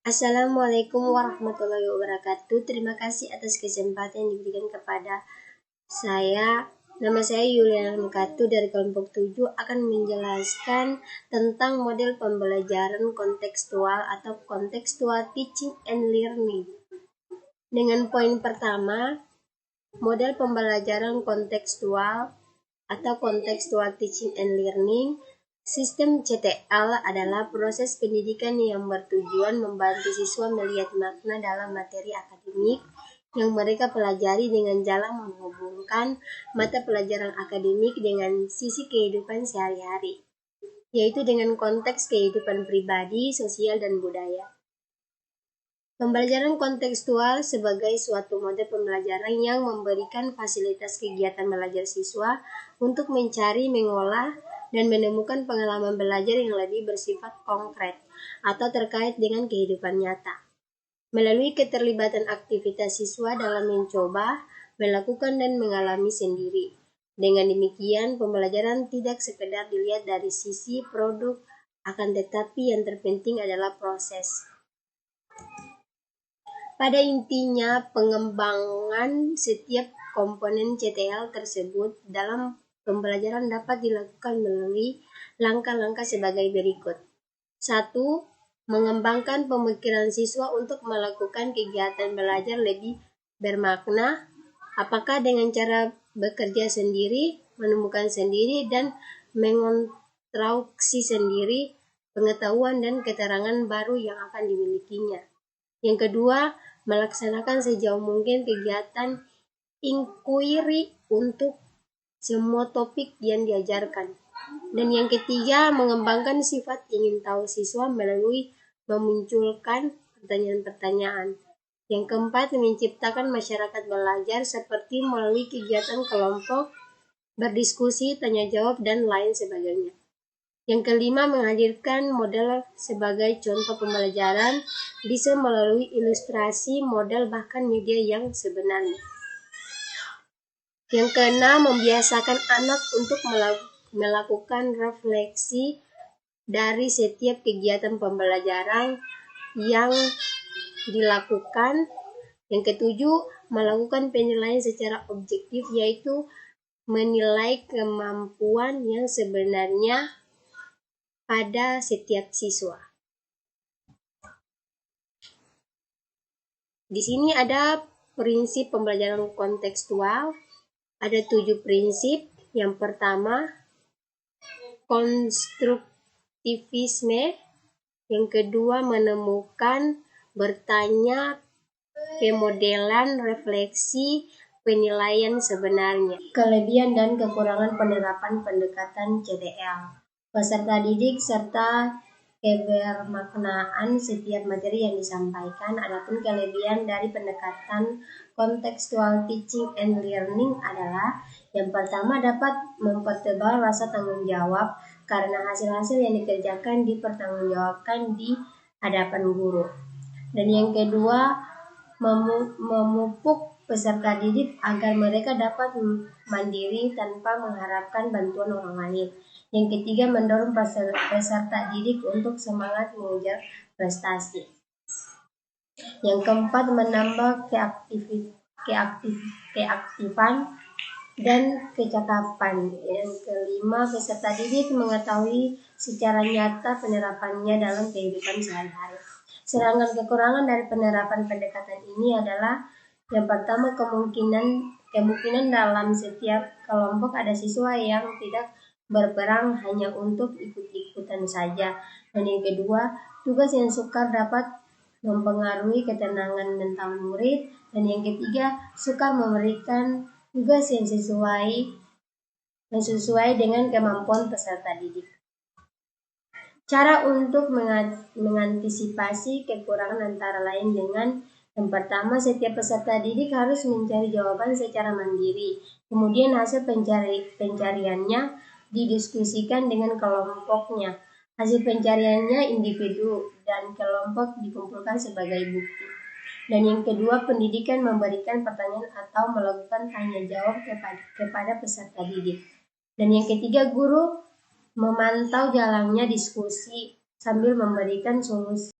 Assalamualaikum warahmatullahi wabarakatuh. Terima kasih atas kesempatan yang diberikan kepada saya. Nama saya Yuliana Mekatu dari kelompok 7 akan menjelaskan tentang model pembelajaran kontekstual atau contextual teaching and learning. Dengan poin pertama, model pembelajaran kontekstual atau contextual teaching and learning. Sistem CTL adalah proses pendidikan yang bertujuan membantu siswa melihat makna dalam materi akademik yang mereka pelajari dengan jalan menghubungkan mata pelajaran akademik dengan sisi kehidupan sehari-hari, yaitu dengan konteks kehidupan pribadi, sosial, dan budaya. Pembelajaran kontekstual sebagai suatu model pembelajaran yang memberikan fasilitas kegiatan belajar siswa untuk mencari, mengolah, dan menemukan pengalaman belajar yang lebih bersifat konkret atau terkait dengan kehidupan nyata. Melalui keterlibatan aktivitas siswa dalam mencoba, melakukan, dan mengalami sendiri. Dengan demikian, pembelajaran tidak sekedar dilihat dari sisi produk, akan tetapi yang terpenting adalah proses. Pada intinya, pengembangan setiap komponen CTL tersebut dalam pembelajaran dapat dilakukan melalui langkah-langkah sebagai berikut. 1. Mengembangkan pemikiran siswa untuk melakukan kegiatan belajar lebih bermakna, apakah dengan cara bekerja sendiri, menemukan sendiri, dan mengonstruksi sendiri pengetahuan dan keterangan baru yang akan dimilikinya. Yang kedua, melaksanakan sejauh mungkin kegiatan inquiry untuk semua topik yang diajarkan. Dan yang ketiga, mengembangkan sifat ingin tahu siswa melalui memunculkan pertanyaan-pertanyaan. Yang keempat, menciptakan masyarakat belajar seperti melalui kegiatan kelompok, berdiskusi, tanya jawab, dan lain sebagainya. Yang kelima, menghadirkan model sebagai contoh pembelajaran bisa melalui ilustrasi, model, bahkan media yang sebenarnya. Yang keenam, membiasakan anak untuk melakukan refleksi dari setiap kegiatan pembelajaran yang dilakukan. Yang ketujuh, melakukan penilaian secara objektif, yaitu menilai kemampuan yang sebenarnya pada setiap siswa. Di sini ada prinsip pembelajaran kontekstual. Ada 7 prinsip. Yang pertama, konstruktivisme. Yang kedua, menemukan, bertanya, pemodelan, refleksi, penilaian sebenarnya. Kelebihan dan kekurangan penerapan pendekatan CTL. Peserta didik serta kebermaknaan setiap materi yang disampaikan. Adapun kelebihan dari pendekatan contextual teaching and learning adalah yang pertama, dapat mempertebal rasa tanggung jawab karena hasil-hasil yang dikerjakan dipertanggungjawabkan di hadapan guru. Dan yang kedua, memupuk peserta didik agar mereka dapat mandiri tanpa mengharapkan bantuan orang lain. Yang ketiga, mendorong peserta didik untuk semangat mengejar prestasi. Yang keempat, menambah keaktifan dan kecakapan. Yang kelima, peserta didik mengetahui secara nyata penerapannya dalam kehidupan sehari-hari. Sedangkan kekurangan dari penerapan pendekatan ini adalah yang pertama, kemungkinan dalam setiap kelompok ada siswa yang tidak berperan hanya untuk ikut-ikutan saja. Dan yang kedua, tugas yang sukar dapat mempengaruhi ketenangan mental murid. Dan yang ketiga, sukar memberikan tugas yang sesuai dengan kemampuan peserta didik. Cara untuk mengantisipasi kekurangan antara lain dengan yang pertama, setiap peserta didik harus mencari jawaban secara mandiri. Kemudian hasil pencariannya didiskusikan dengan kelompoknya. Hasil pencariannya individu dan kelompok dikumpulkan sebagai bukti. Dan yang kedua, pendidikan memberikan pertanyaan atau melakukan tanya jawab kepada peserta didik. Dan yang ketiga, guru memantau jalannya diskusi sambil memberikan solusi